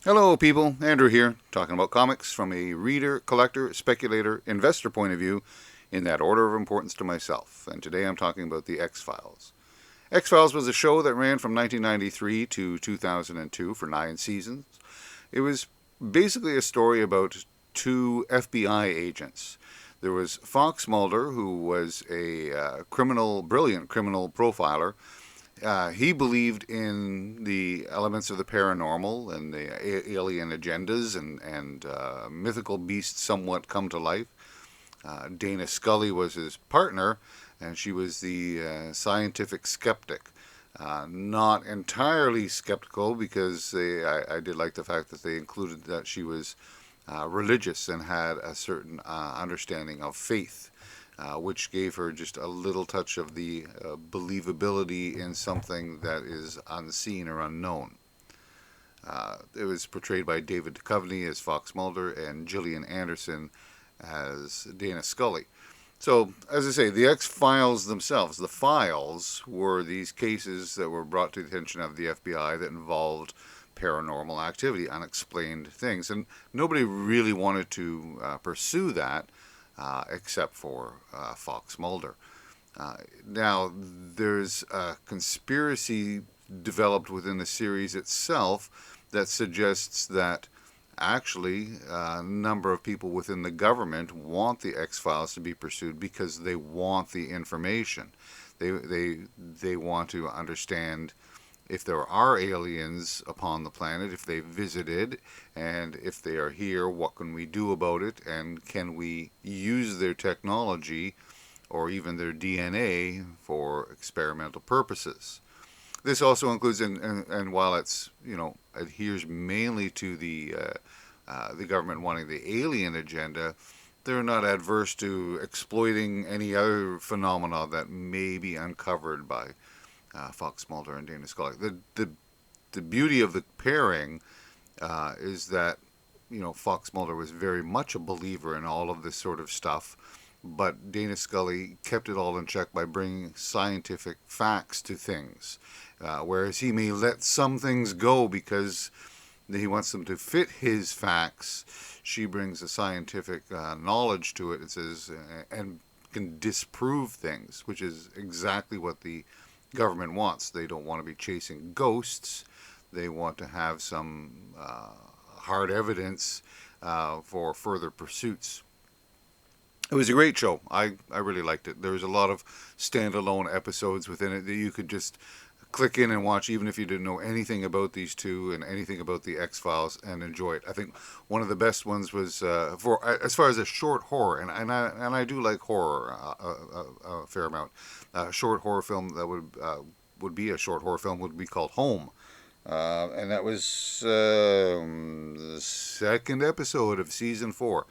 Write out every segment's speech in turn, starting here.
Hello, people. Andrew here, talking about comics from a reader, collector, speculator, investor point of view, in that order of importance to myself. And today I'm talking about The X-Files. X-Files was a show that ran from 1993 to 2002 for 9 seasons. It was basically a story about two FBI agents. There was Fox Mulder, who was a brilliant criminal profiler. He believed in the elements of the paranormal and the alien agendas and mythical beasts somewhat come to life. Dana Scully was his partner, and she was the scientific skeptic. Not entirely skeptical because I did like the fact that they included that she was religious and had a certain understanding of faith, which gave her just a little touch of the believability in something that is unseen or unknown. It was portrayed by David Duchovny as Fox Mulder and Gillian Anderson as Dana Scully. So, as I say, the X Files themselves, the files were these cases that were brought to the attention of the FBI that involved paranormal activity, unexplained things. And nobody really wanted to pursue that except for Fox Mulder. Now, there's a conspiracy developed within the series itself that suggests that actually a number of people within the government want the X Files to be pursued because they want the information. They want to understand if there are aliens upon the planet, if they visited, and if they are here, what can we do about it, and can we use their technology or even their DNA for experimental purposes. This also includes, and while it's adheres mainly to the government wanting the alien agenda, they're not adverse to exploiting any other phenomena that may be uncovered by Fox Mulder and Dana Scully. The beauty of the pairing is that Fox Mulder was very much a believer in all of this sort of stuff, but Dana Scully kept it all in check by bringing scientific facts to things, whereas he may let some things go because he wants them to fit his facts. She brings a scientific knowledge to it. It says and can disprove things, which is exactly what the government wants. They don't want to be chasing ghosts. They want to have some hard evidence for further pursuits. It was a great show. I really liked it. There was a lot of standalone episodes within it that you could just click in and watch, even if you didn't know anything about these two and anything about the X Files, and enjoy it. I think one of the best ones was for as far as a short horror, and I do like horror a fair amount. A short horror film that would be a short horror film would be called Home. And that was the second episode of season 4.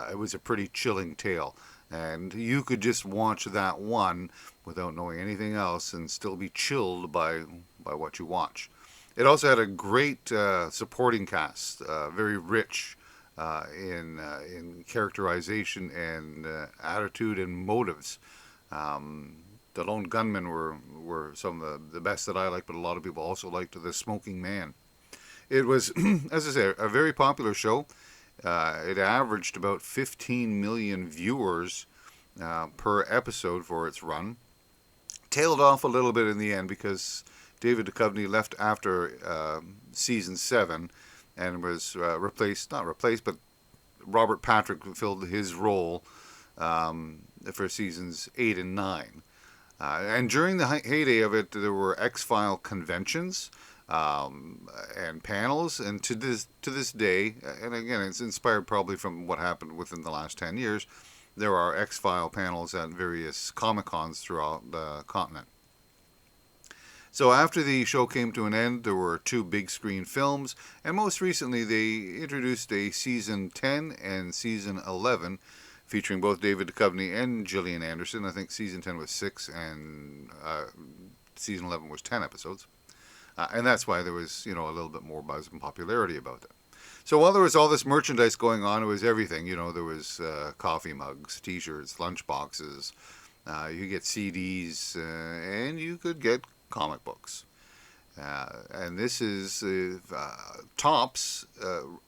It was a pretty chilling tale, and you could just watch that one without knowing anything else and still be chilled by what you watch. It also had a great supporting cast, very rich in characterization and attitude and motives. The Lone Gunmen were some of the best that I liked, but a lot of people also liked The Smoking Man. It was, as I say, a very popular show. It averaged about 15 million viewers per episode for its run. Tailed off a little bit in the end because David Duchovny left after season 7 and was not replaced, but Robert Patrick filled his role for seasons 8 and 9. And during the heyday of it, there were X-File conventions and panels, and to this day, and again, it's inspired probably from what happened within the last 10 years, there are X-File panels at various Comic-Cons throughout the continent. So after the show came to an end, there were 2 big screen films, and most recently they introduced a season 10 and season 11 featuring both David Duchovny and Gillian Anderson. I think season 10 was 6 and season 11 was 10 episodes. And that's why there was, a little bit more buzz and popularity about it. So while there was all this merchandise going on, it was everything. There was coffee mugs, T-shirts, lunch boxes. You could get CDs, and you could get comic books. And this is Topps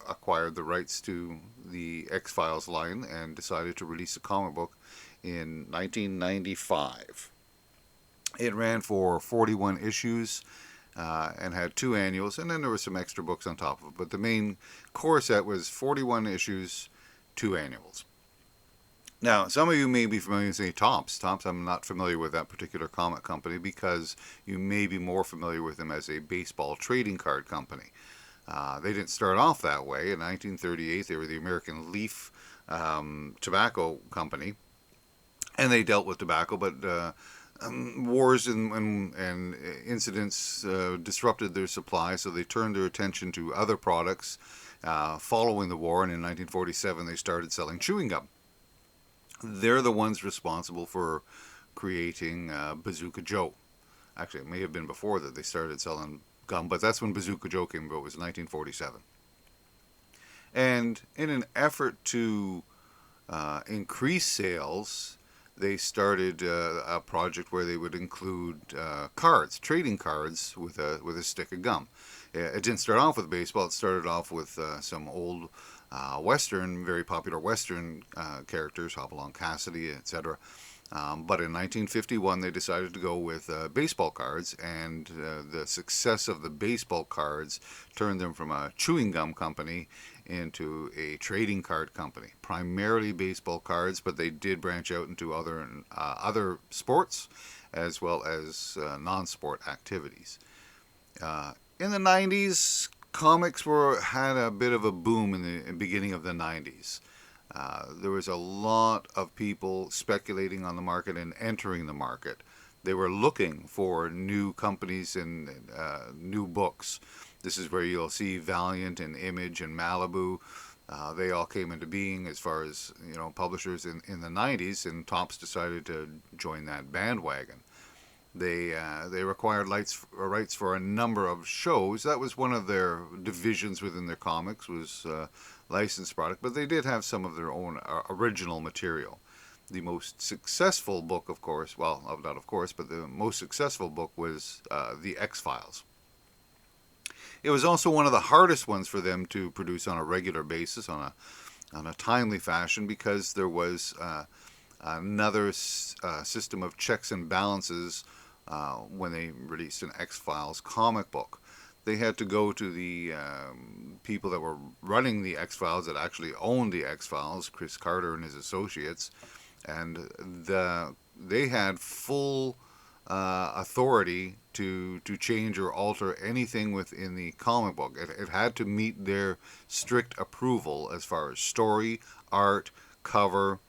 acquired the rights to the X-Files line and decided to release a comic book in 1995. It ran for 41 issues and had 2 annuals, and then there were some extra books on top of it. But the main core set was 41 issues, 2 annuals. Now, some of you may be familiar with, say, Topps. Topps, I'm not familiar with that particular comic company because you may be more familiar with them as a baseball trading card company. They didn't start off that way. In 1938, they were the American Leaf Tobacco Company, and they dealt with tobacco, but wars and incidents disrupted their supply, so they turned their attention to other products following the war, and in 1947 they started selling chewing gum. They're the ones responsible for creating Bazooka Joe. Actually, it may have been before that they started selling gum, but that's when Bazooka Joe came about. It was 1947. And in an effort to increase sales, they started a project where they would include cards, trading cards with a stick of gum. It didn't start off with baseball. It started off with some old Western, very popular Western characters, Hopalong Cassidy, etc. But in 1951, they decided to go with baseball cards, and the success of the baseball cards turned them from a chewing gum company into a trading card company. Primarily baseball cards, but they did branch out into other sports as well as non-sport activities. In the 90s, comics had a bit of a boom in the beginning of the 90s. There was a lot of people speculating on the market and entering the market. They were looking for new companies and new books. This is where you'll see Valiant and Image and Malibu. They all came into being as far as publishers in the 90s, and Topps decided to join that bandwagon. They required rights for a number of shows. That was one of their divisions within their comics, was licensed product, but they did have some of their own original material. The most successful book, of course, well, not of course, but the most successful book was the X-Files. It was also one of the hardest ones for them to produce on a regular basis, on a timely fashion, because there was another system of checks and balances when they released an X-Files comic book. They had to go to the people that were running the X-Files, that actually owned the X-Files, Chris Carter and his associates, and they had full authority to change or alter anything within the comic book. It had to meet their strict approval as far as story, art, cover,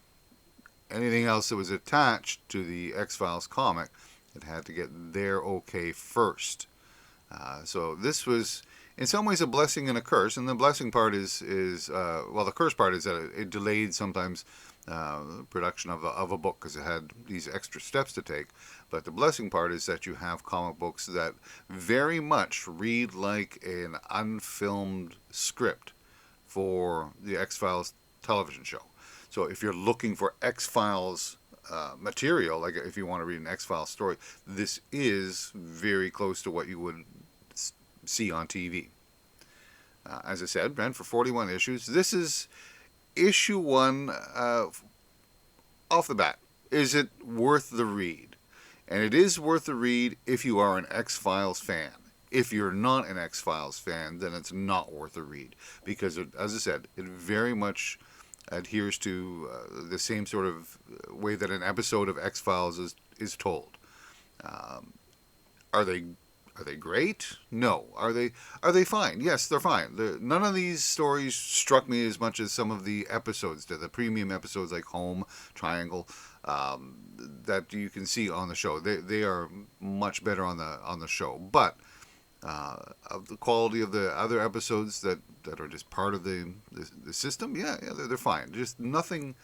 anything else that was attached to the X-Files comic. It had to get their okay first. So this was, in some ways, a blessing and a curse. And the blessing part is the curse part is that it delayed sometimes production of a book because it had these extra steps to take. But the blessing part is that you have comic books that very much read like an unfilmed script for the X-Files television show. So if you're looking for X-Files material, like if you want to read an X-Files story, this is very close to what you would see on TV. As I said, ran for 41 issues. This is issue 1 off the bat. Is it worth the read? And it is worth the read if you are an X-Files fan. If you're not an X-Files fan, then it's not worth the read, because, as I said, it very much adheres to the same sort of way that an episode of X-Files is told. Are they great? No. Are they fine? Yes, they're fine. None of these stories struck me as much as some of the episodes did. The premium episodes like Home, Triangle, that you can see on the show. They are much better on the show. But of the quality of the other episodes that are just part of the system, yeah, they're fine. Just nothing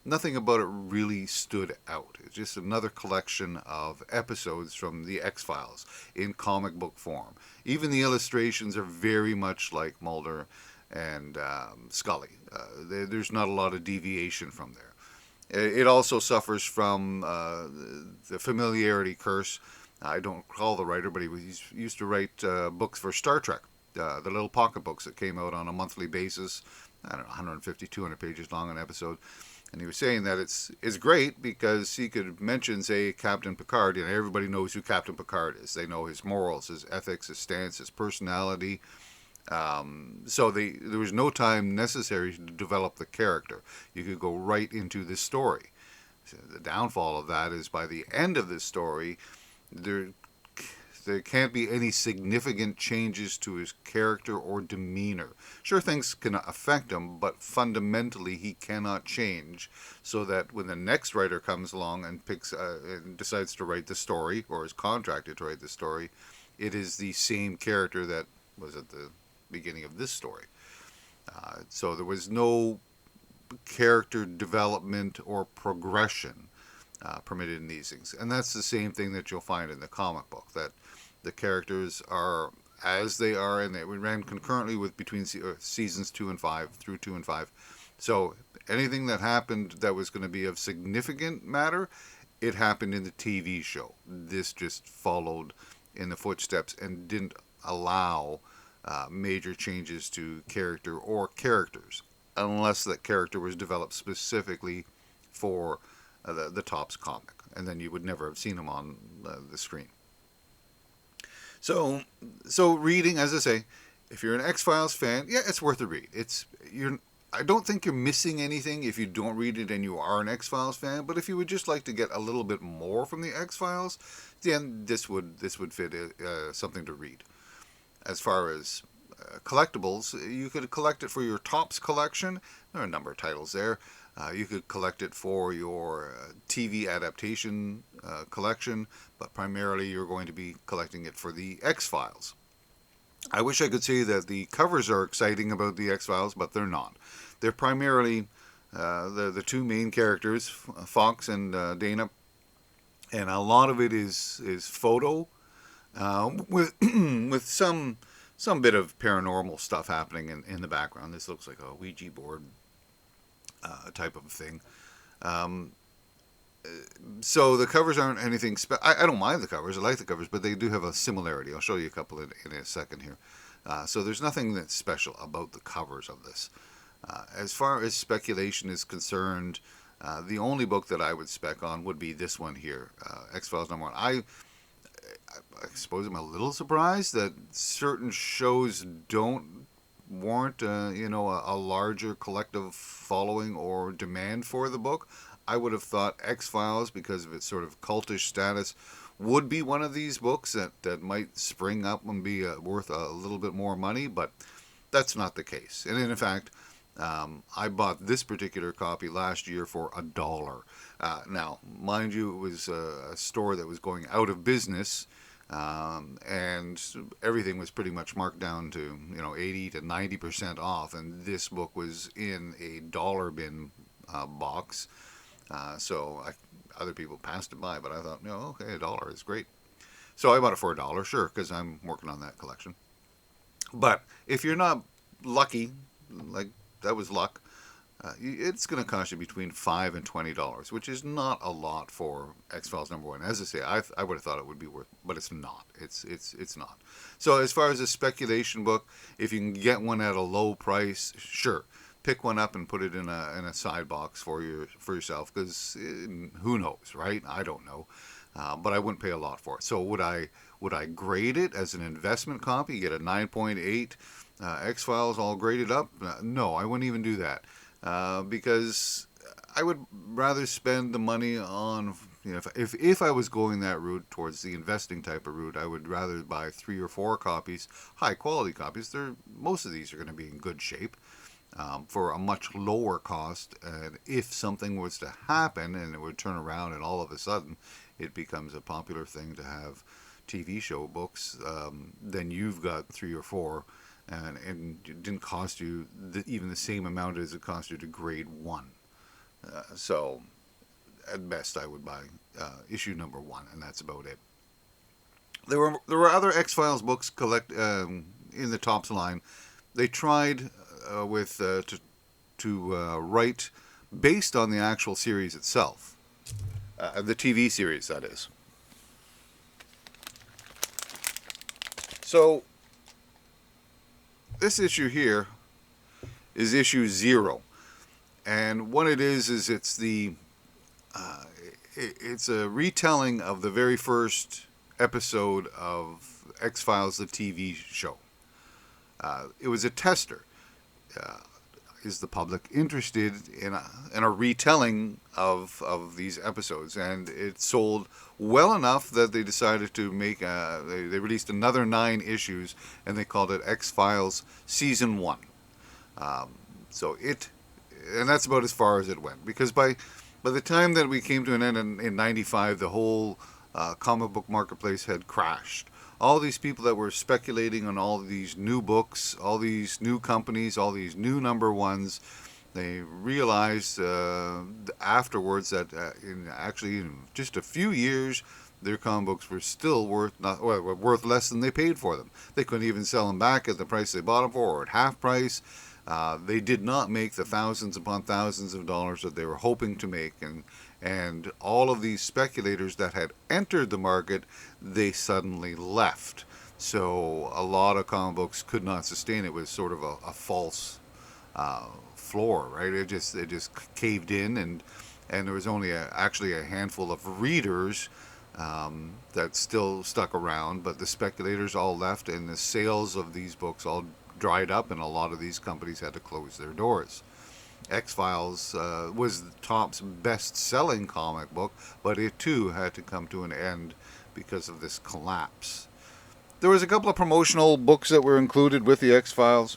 about it really stood out. It's just another collection of episodes from the X-Files in comic book form. Even the illustrations are very much like Mulder and Scully. There's not a lot of deviation from there. It also suffers from the familiarity curse. I don't recall the writer, but he used to write books for Star Trek, the little pocket books that came out on a monthly basis. I don't know, 150, 200 pages long an episode. And he was saying that it's great because he could mention, say, Captain Picard, and everybody knows who Captain Picard is. They know his morals, his ethics, his stance, his personality. So there was no time necessary to develop the character. You could go right into the story. So the downfall of that is by the end of this story, there there can't be any significant changes to his character or demeanor. Sure, things can affect him, but fundamentally he cannot change, so that when the next writer comes along and and decides to write the story, or is contracted to write the story, it is the same character that was at the beginning of this story. So there was no character development or progression permitted in these things. And that's the same thing that you'll find in the comic book, that the characters are as they are, and they ran concurrently with between seasons 2 and 5, through 2 and 5. So anything that happened that was going to be of significant matter, it happened in the TV show. This just followed in the footsteps and didn't allow major changes to character or characters, unless that character was developed specifically for the Topps comic, and then you would never have seen him on the screen. So reading, as I say, if you're an X-Files fan, yeah, it's worth a read. I don't think you're missing anything if you don't read it and you are an X-Files fan. But if you would just like to get a little bit more from the X-Files, then this would fit something to read. As far as collectibles, you could collect it for your Topps collection. There are a number of titles there. You could collect it for your TV adaptation collection, but primarily you're going to be collecting it for the X-Files. I wish I could say that the covers are exciting about the X-Files, but they're not. They're primarily the two main characters, Fox and Dana, and a lot of it is photo with with some bit of paranormal stuff happening in the background. This looks like a Ouija board type of thing. So the covers aren't anything I don't mind the covers. I like the covers, but they do have a similarity. I'll show you a couple in a second here. So there's nothing that's special about the covers of this. As far as speculation is concerned, the only book that I would spec on would be this one here, X-Files #1. I suppose I'm a little surprised that certain shows don't warrant a larger collective following or demand for the book. I would have thought X-Files, because of its sort of cultish status, would be one of these books that might spring up and be worth a little bit more money, but that's not the case. And in fact, I bought this particular copy last year for $1. Now, mind you, it was a store that was going out of business, and everything was pretty much marked down to 80 to 90% off, and this book was in a dollar bin box. So other people passed it by, but I thought, okay, $1 is great. So I bought it for $1, sure, because I'm working on that collection. But if you're not lucky, like that was luck, it's going to cost you between $5 and $20, which is not a lot for X-Files #1. As I say, I would have thought it would be worth, but it's not. It's not. So as far as a speculation book, if you can get one at a low price, sure, pick one up and put it in a side box for yourself, because who knows, right? I don't know, but I wouldn't pay a lot for it. So would I grade it as an investment copy? You get a 9.8 X-Files all graded up? No, I wouldn't even do that. Because I would rather spend the money on, if I was going that route towards the investing type of route, I would rather buy 3 or 4 copies, high quality copies. Most of these are going to be in good shape, for a much lower cost. And if something was to happen and it would turn around and all of a sudden it becomes a popular thing to have TV show books, then you've got 3 or 4. And it didn't cost you even the same amount as it cost you to grade 1. So at best I would buy issue #1, and that's about it. There were other X-Files books in the Topps line. They tried to write based on the actual series itself, the TV series, that is. So this issue here is issue 0, and what it is it's the uh, it's a retelling of the very first episode of X-Files, the TV show. It was a tester. Uh, is the public interested in a retelling of these episodes? And it sold well enough that they decided to make they released another 9 issues, and they called it X-Files Season 1. So it, and that's about as far as it went, because by the time that we came to an end in 95, the whole comic book marketplace had crashed. All these people that were speculating on all these new books, all these new companies, all these new number ones, they realized afterwards that in just a few years, their comic books were still worth less than they paid for them. They couldn't even sell them back at the price they bought them for, or at half price. They did not make the thousands upon thousands of dollars that they were hoping to make, and all of these speculators that had entered the market, they suddenly left. So a lot of comic books could not sustain it. It was sort of a false floor, right? It just caved in, and there was only actually a handful of readers that still stuck around, but the speculators all left, and the sales of these books all dried up, and a lot of these companies had to close their doors. X-Files was the top's best-selling comic book, but it too had to come to an end because of this collapse. There was a couple of promotional books that were included with the X-Files.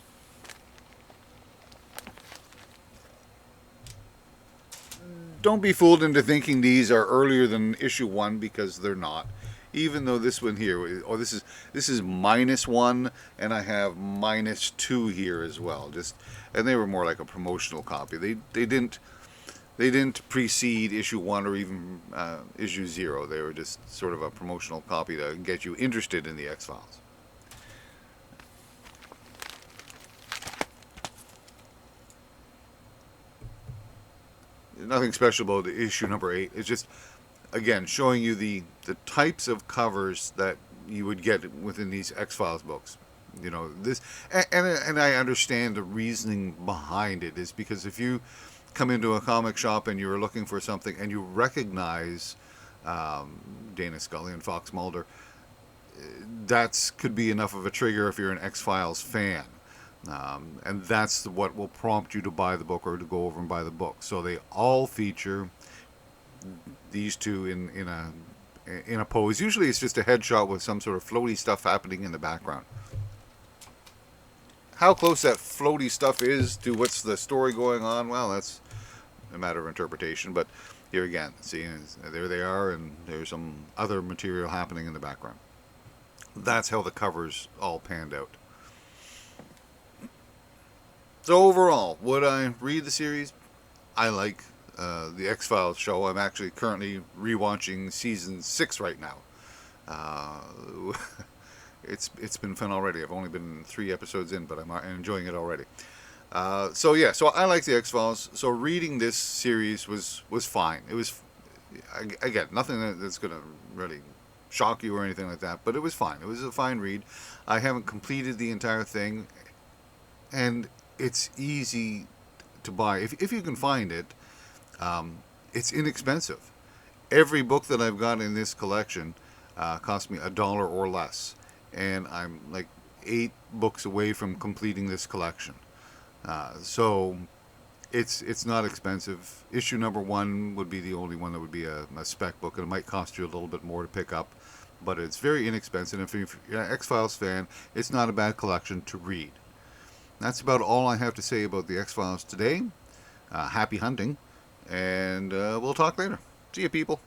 Don't be fooled into thinking these are earlier than issue 1, because they're not. Even though this one here, this is -1, and I have -2 here as well. And they were more like a promotional copy. They didn't precede issue 1 or even issue 0. They were just sort of a promotional copy to get you interested in the X-Files. Nothing special about the issue number 8. It's just, again, showing you the types of covers that you would get within these X-Files books. You know, this, and I understand the reasoning behind it, is because if you come into a comic shop and you're looking for something and you recognize Dana Scully and Fox Mulder, that could be enough of a trigger if you're an X-Files fan. And that's what will prompt you to buy the book or to go over and buy the book. So they all feature these two in a pose. Usually it's just a headshot with some sort of floaty stuff happening in the background. How close that floaty stuff is to what's the story going on, well, that's a matter of interpretation. But here again, see, there they are, and there's some other material happening in the background. That's how the covers all panned out. So overall, would I read the series? I like the X-Files show. I'm actually currently rewatching season 6 right now. It's been fun already. I've only been 3 episodes in, but I'm enjoying it already. So I like the X-Files. So reading this series was fine. It was, again, nothing that's going to really shock you or anything like that, but it was fine. It was a fine read. I haven't completed the entire thing, and it's easy to buy. If you can find it, it's inexpensive. Every book that I've got in this collection cost me $1 or less, and I'm like 8 books away from completing this collection. So it's not expensive. Issue number 1 would be the only one that would be a spec book, and it might cost you a little bit more to pick up, but it's very inexpensive. If you're an X-Files fan, it's not a bad collection to read. That's about all I have to say about the X-Files today. Happy hunting, and we'll talk later. See you, people.